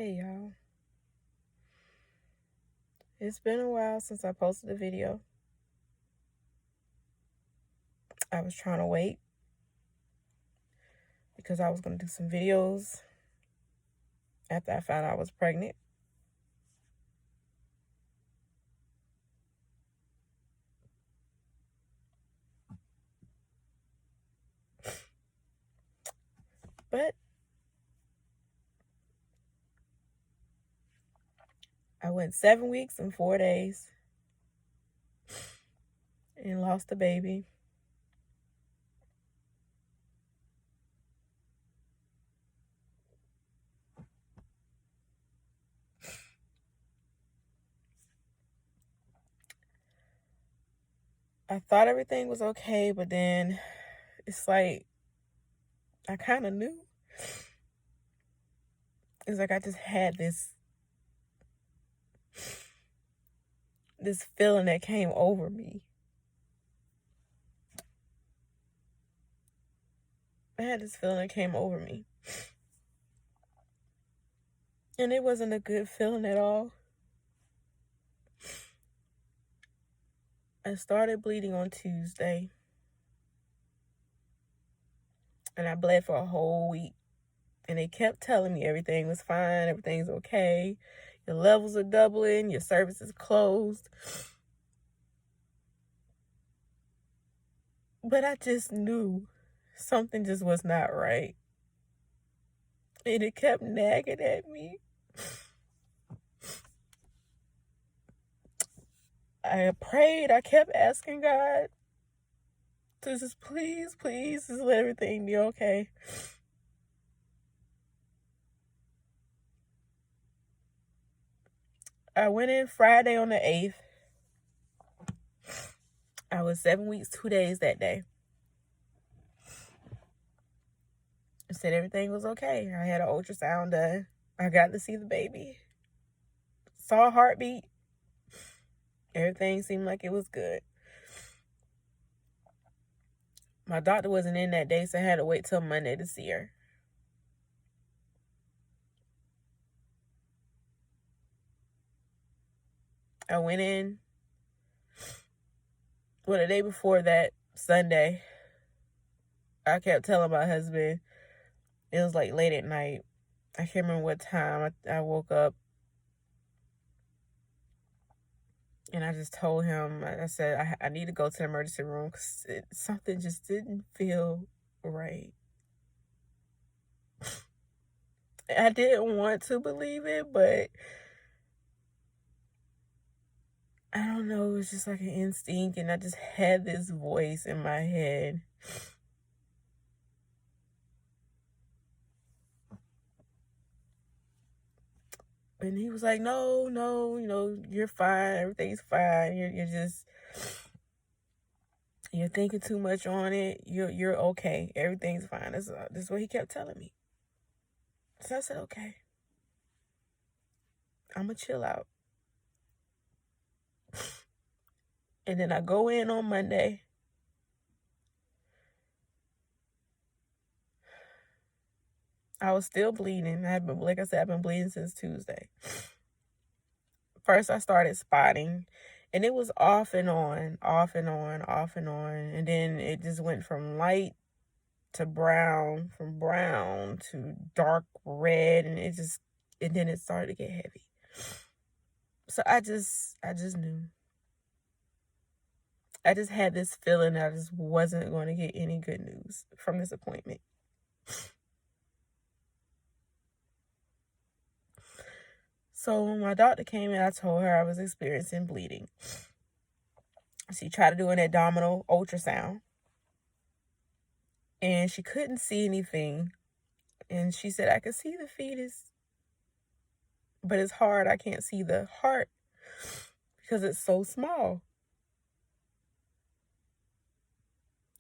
Hey y'all, it's been a while since I posted a video. I was trying to wait because I was going to do some videos after I found out I was pregnant. But I went 7 weeks and 4 days and lost the baby. I thought everything was okay, but then it's like I kind of knew. It's like I just had this feeling that came over me. I had this feeling that came over me. And it wasn't a good feeling at all. I started bleeding on Tuesday. And I bled for a whole week. And they kept telling me everything was fine, everything's okay. Your levels are doubling, your cervix is closed. But I just knew something just was not right. And it kept nagging at me. I prayed, I kept asking God to just please just let everything be okay. I went in Friday on the 8th. I was 7 weeks, 2 days that day. I said everything was okay. I had an ultrasound done. I got to see the baby. Saw a heartbeat. Everything seemed like it was good. My doctor wasn't in that day, so I had to wait till Monday to see her. I went in, the day before that, Sunday, I kept telling my husband, it was like late at night. I can't remember what time. I woke up and I just told him, I said, I need to go to the emergency room because something just didn't feel right. I didn't want to believe it, but I don't know, it was just like an instinct, and I just had this voice in my head. And he was like, no, you're fine. Everything's fine. You're thinking too much on it. You're okay. Everything's fine. This is what he kept telling me. So I said, okay, I'm going to chill out. And then I go in on Monday. I was still bleeding. Like I said, I've been bleeding since Tuesday. First, I started spotting. And it was off and on. And then it just went from light to brown, from brown to dark red. And then it started to get heavy. So I just knew. I just had this feeling that I just wasn't going to get any good news from this appointment. So when my doctor came in, I told her I was experiencing bleeding. She tried to do an abdominal ultrasound, and she couldn't see anything. And she said, I could see the fetus, but it's hard. I can't see the heart because it's so small.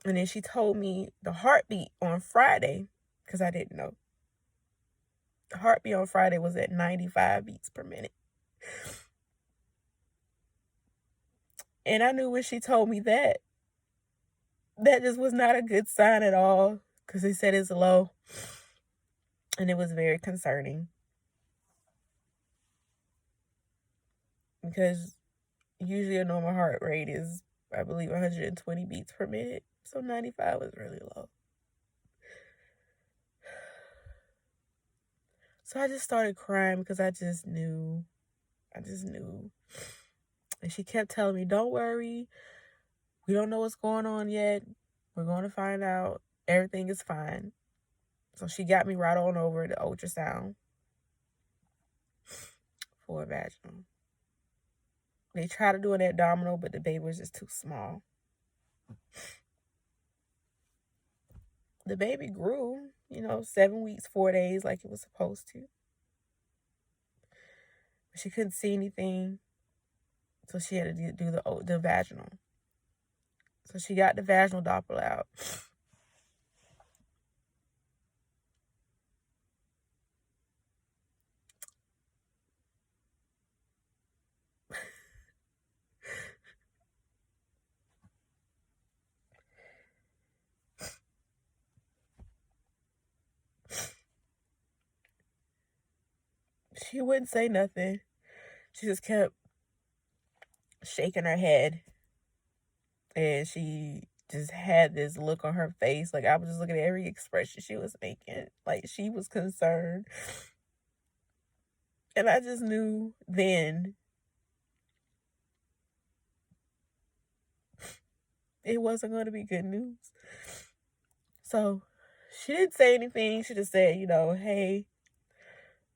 And then she told me the heartbeat on Friday, because I didn't know. The heartbeat on Friday was at 95 beats per minute. And I knew when she told me that just was not a good sign at all, because they said it's low. And it was very concerning. because usually a normal heart rate is, I believe, 120 beats per minute. So 95 was really low. So I just started crying because I just knew. And she kept telling me, don't worry. We don't know what's going on yet. We're going to find out. Everything is fine. So she got me right on over to ultrasound for a vaginal. They tried to do an abdominal, but the baby was just too small. The baby grew, 7 weeks, 4 days like it was supposed to. But she couldn't see anything, so she had to do the vaginal. So she got the vaginal Doppler out. She wouldn't say nothing. She just kept shaking her head. And she just had this look on her face. Like, I was just looking at every expression she was making. Like, she was concerned. And I just knew then it wasn't going to be good news. So she didn't say anything. She just said, hey,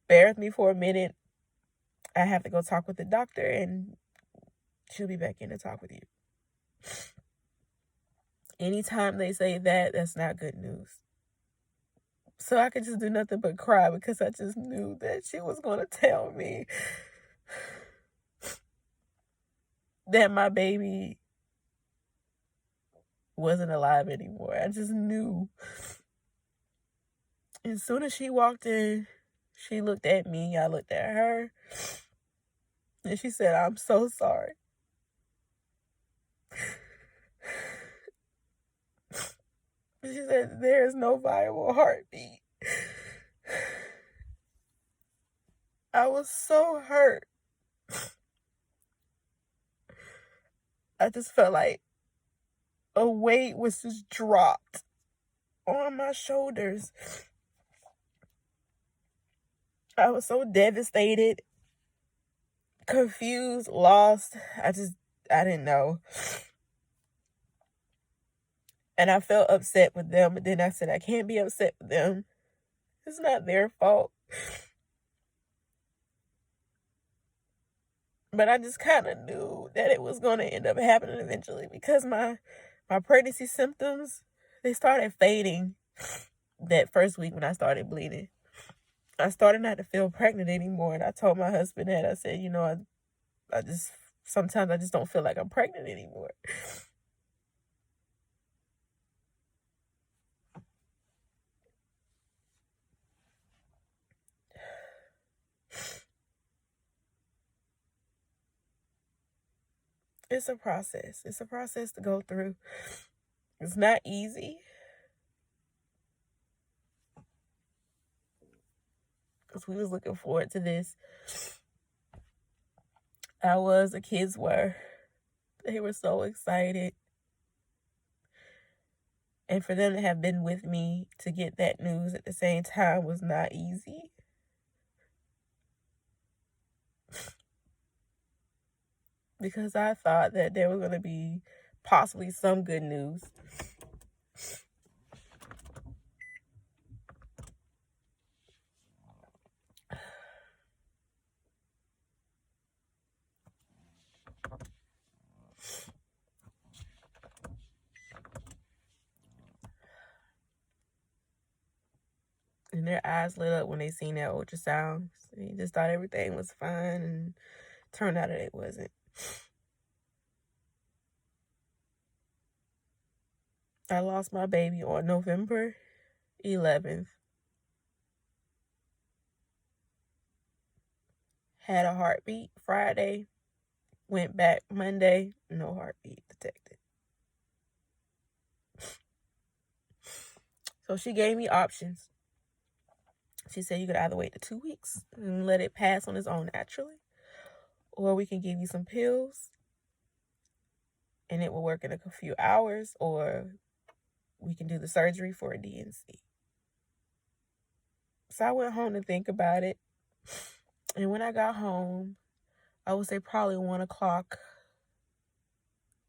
bear with me for a minute. I have to go talk with the doctor, and she'll be back in to talk with you. Anytime they say that, that's not good news. So I could just do nothing but cry because I just knew that she was going to tell me that my baby wasn't alive anymore. I just knew. As soon as she walked in, she looked at me, I looked at her, and she said, I'm so sorry. She said, there is no viable heartbeat. I was so hurt. I just felt like a weight was just dropped on my shoulders. I was so devastated, confused, lost. I didn't know. And I felt upset with them, but then I said, I can't be upset with them. It's not their fault. But I just kind of knew that it was going to end up happening eventually because my pregnancy symptoms, they started fading that first week when I started bleeding. I started not to feel pregnant anymore, and I told my husband that. I said, I just, sometimes I just don't feel like I'm pregnant anymore. It's a process. It's a process to go through. It's not easy. Because we was looking forward to this. I was, the kids were. They were so excited. And for them to have been with me to get that news at the same time was not easy. Because I thought that there was going to be possibly some good news. And their eyes lit up when they seen that ultrasound. They just thought everything was fine, and turned out that it wasn't. I lost my baby on November 11th. Had a heartbeat Friday. Went back Monday. No heartbeat detected. So she gave me options. She said you could either wait the 2 weeks and let it pass on its own naturally, or we can give you some pills and it will work in a few hours, or we can do the surgery for a DNC. So I went home to think about it. And when I got home, I would say probably 1 o'clock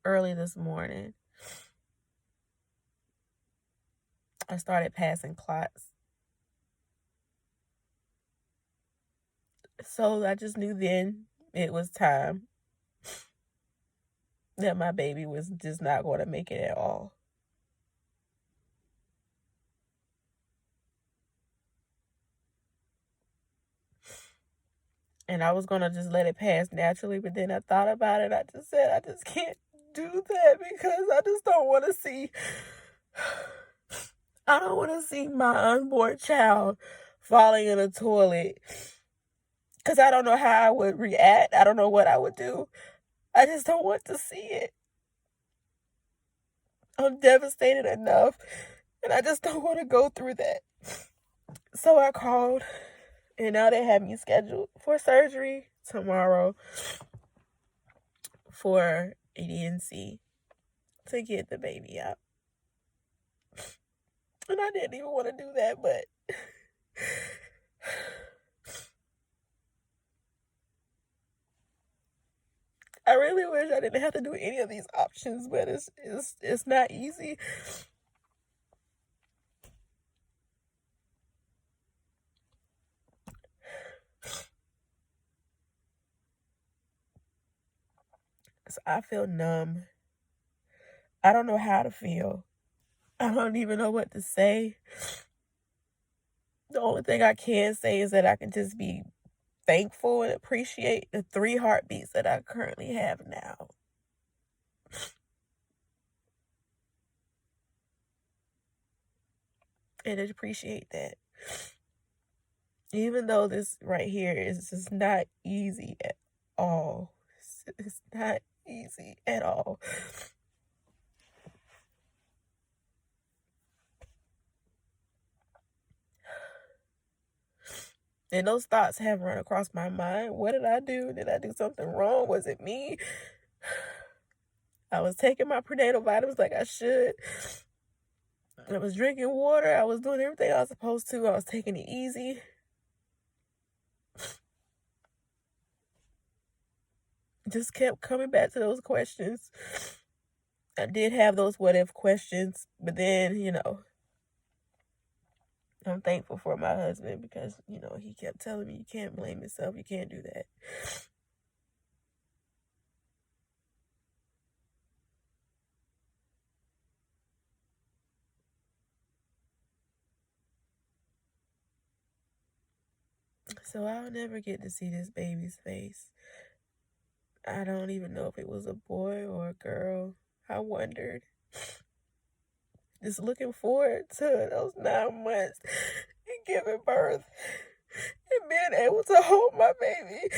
early this morning, I started passing clots. So I just knew then it was time that my baby was just not going to make it at all. And I was going to just let it pass naturally, but then I thought about it. I just said, I just can't do that because I just don't want to see, I don't want to see my unborn child falling in a toilet because I don't know how I would react. I don't know what I would do. I just don't want to see it. I'm devastated enough, and I just don't want to go through that. So I called, and now they have me scheduled for surgery tomorrow for a DNC to get the baby out. And I didn't even want to do that, but I really wish I didn't have to do any of these options, but it's not easy. So I feel numb. I don't know how to feel. I don't even know what to say. The only thing I can say is that I can just be thankful and appreciate the 3 heartbeats that I currently have now. And appreciate that. Even though this right here is just not easy at all. It's not easy at all. And those thoughts have run across my mind. What did I do? Did I do something wrong? Was it me? I was taking my prenatal vitamins like I should. I was drinking water. I was doing everything I was supposed to. I was taking it easy. Just kept coming back to those questions. I did have those what if questions, but then, I'm thankful for my husband because, he kept telling me, you can't blame yourself. You can't do that. So I'll never get to see this baby's face. I don't even know if it was a boy or a girl. I wondered. Just looking forward to those 9 months and giving birth and being able to hold my baby.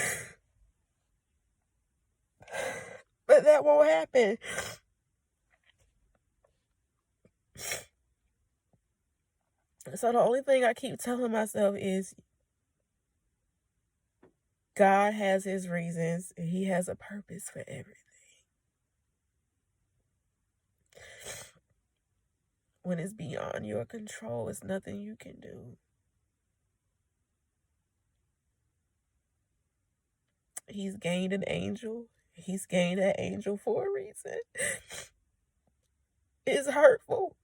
But that won't happen. So the only thing I keep telling myself is God has his reasons and he has a purpose for everything. When it's beyond your control, it's nothing you can do. He's gained an angel. He's gained that angel for a reason. It's hurtful.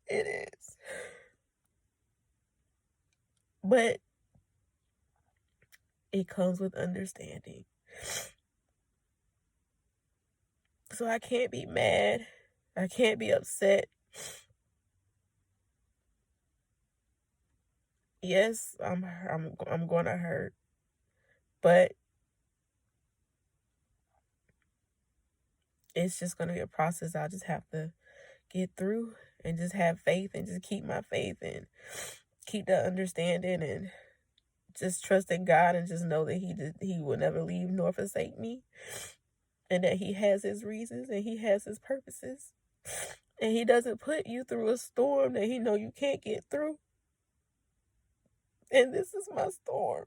It is. But it comes with understanding. So I can't be mad. I can't be upset. Yes, I'm going to hurt. But it's just going to be a process I'll just have to get through and just have faith and just keep my faith and keep that understanding and just trust in God and just know that he will never leave nor forsake me and that he has his reasons and he has his purposes and he doesn't put you through a storm that he know you can't get through. And this is my storm.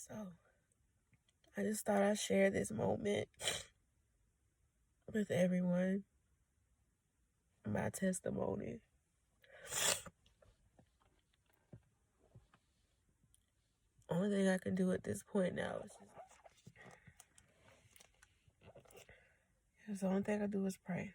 So I just thought I'd share this moment with everyone, my testimony. Only thing I can do at this point now is the only thing I do is pray.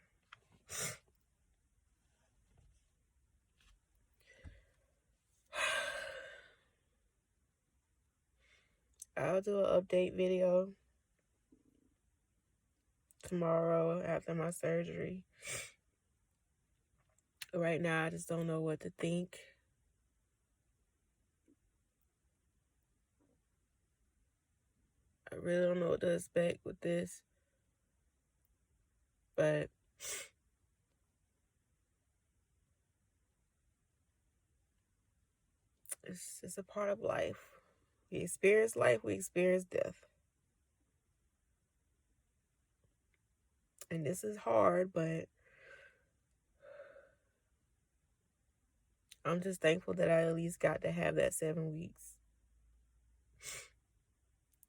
I'll do an update video tomorrow after my surgery. Right now, I just don't know what to think. I really don't know what to expect with this. But it's a part of life. We experience life, we experience death. And this is hard, but I'm just thankful that I at least got to have that 7 weeks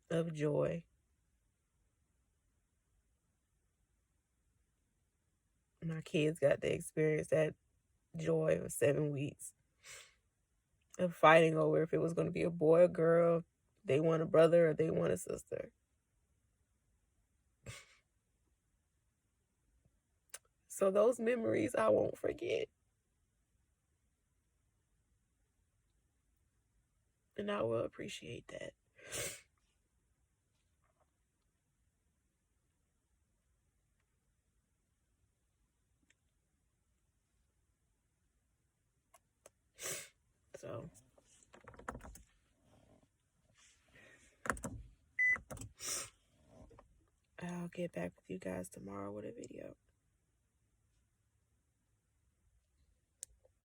of joy. My kids got to experience that joy of 7 weeks of fighting over if it was going to be a boy or girl, they want a brother or they want a sister. So those memories I won't forget. And I will appreciate that. So I'll get back with you guys tomorrow with a video.